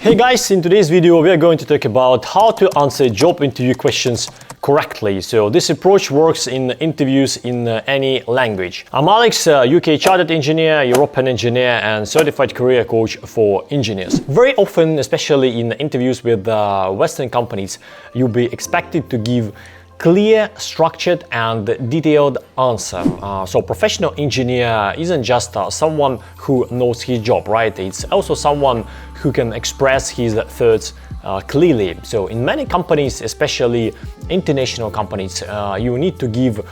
Hey guys, in today's video we are going to talk about how to answer job interview questions correctly. So this approach works in interviews in any language. I'm Alex, UK Chartered Engineer, European Engineer and Certified Career Coach for Engineers. Very often, especially in interviews with Western companies, you'll be expected to give clear, structured and detailed answer. So professional engineer isn't just someone who knows his job, right? It's also someone who can express his thoughts clearly. So in many companies, especially international companies, you need to give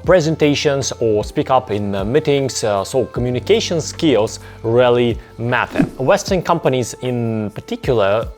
presentations or speak up in meetings, so communication skills really matter. Western companies in particular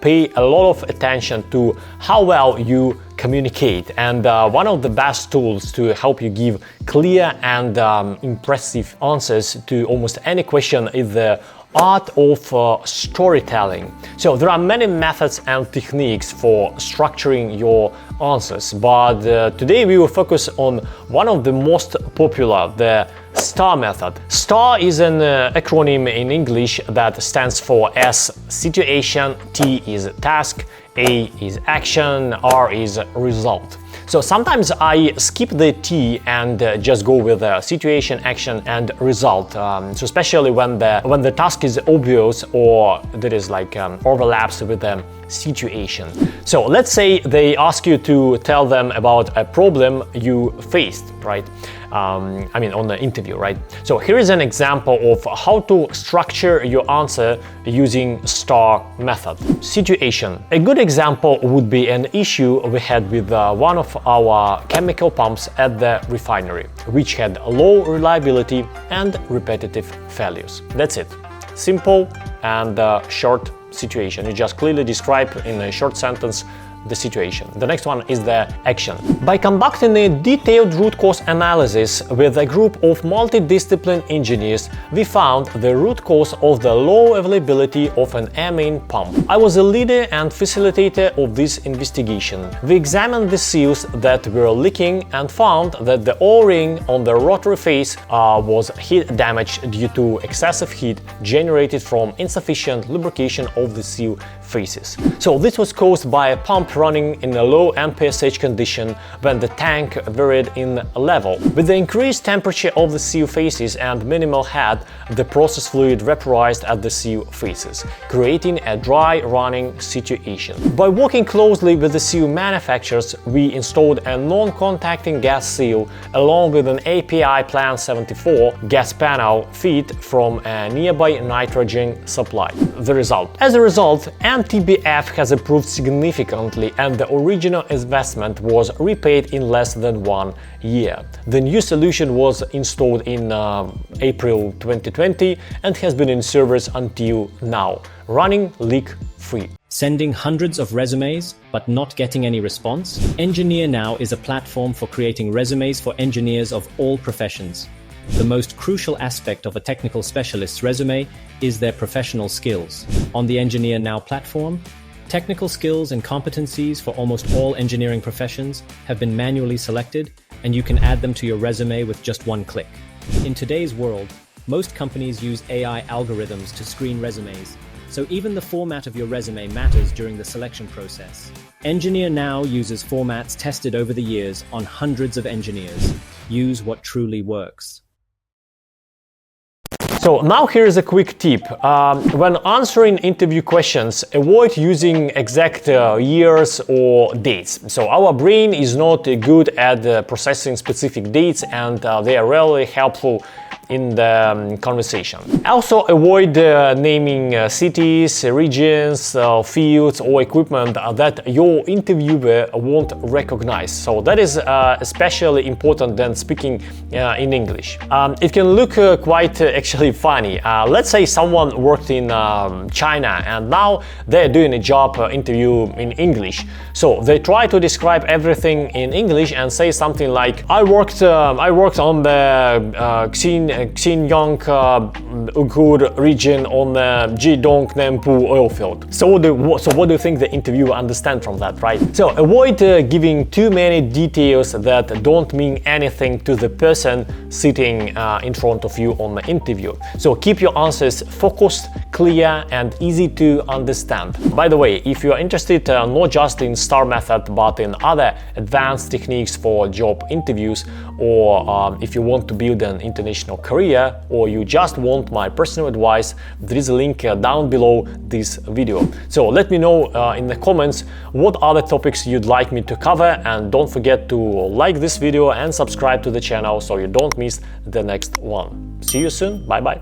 pay a lot of attention to how well you communicate, and one of the best tools to help you give clear and impressive answers to almost any question is the art of storytelling. So there are many methods and techniques for structuring your answers, but today we will focus on one of the most popular, the STAR method. STAR is an acronym in English that stands for S, situation, T is task, A is action, R is result. So sometimes I skip the T and just go with situation, action and result. So especially when the task is obvious or there is like overlaps with the situation. So let's say they ask you to tell them about a problem you faced, right? I mean on the interview, right? So here is an example of how to structure your answer using STAR method. Situation. A good example would be an issue we had with one of our chemical pumps at the refinery, which had low reliability and repetitive failures. That's it. Simple and short situation. You just clearly describe in a short sentence the situation. The next one is the action. By conducting a detailed root cause analysis with a group of multidisciplinary engineers, we found the root cause of the low availability of an amine pump. I was a leader and facilitator of this investigation. We examined the seals that were leaking and found that the O-ring on the rotary face was heat damaged due to excessive heat generated from insufficient lubrication of the seal faces. So this was caused by a pump running in a low MPSH condition when the tank varied in level. With the increased temperature of the seal faces and minimal head, the process fluid vaporized at the seal faces, creating a dry running situation. By working closely with the seal manufacturers, we installed a non-contacting gas seal along with an API Plan 74 gas panel feed from a nearby nitrogen supply. The result. As a result, MTBF has improved significantly and the original investment was repaid in less than 1 year. The new solution was installed in April 2020 and has been in service until now, running leak-free. Sending hundreds of resumes but not getting any response? Engineer-Now is a platform for creating resumes for engineers of all professions. The most crucial aspect of a technical specialist's resume is their professional skills. On the Engineer-Now platform, technical skills and competencies for almost all engineering professions have been manually selected, and you can add them to your resume with just one click. In today's world, most companies use AI algorithms to screen resumes, so even the format of your resume matters during the selection process. Engineer-Now uses formats tested over the years on hundreds of engineers. Use what truly works. So now here is a quick tip. When answering interview questions, avoid using exact years or dates. So our brain is not good at processing specific dates and they are rarely helpful in the conversation. Also avoid naming cities, regions, fields or equipment that your interviewer won't recognize. So that is especially important than speaking in English. It can look quite actually funny. Let's say someone worked in China and now they're doing a job interview in English. So they try to describe everything in English and say something like, I worked on the Xinjiang Uyghur region on the Jidong Nampu oil field. So what do you think the interviewer understands from that, right? So avoid giving too many details that don't mean anything to the person sitting in front of you on the interview. So keep your answers focused, clear, and easy to understand. By the way, if you are interested not just in STAR method but in other advanced techniques for job interviews, or if you want to build an international career, or you just want my personal advice, there is a link down below this video. So let me know in the comments what other topics you'd like me to cover, and don't forget to like this video and subscribe to the channel so you don't miss the next one. See you soon. Bye bye.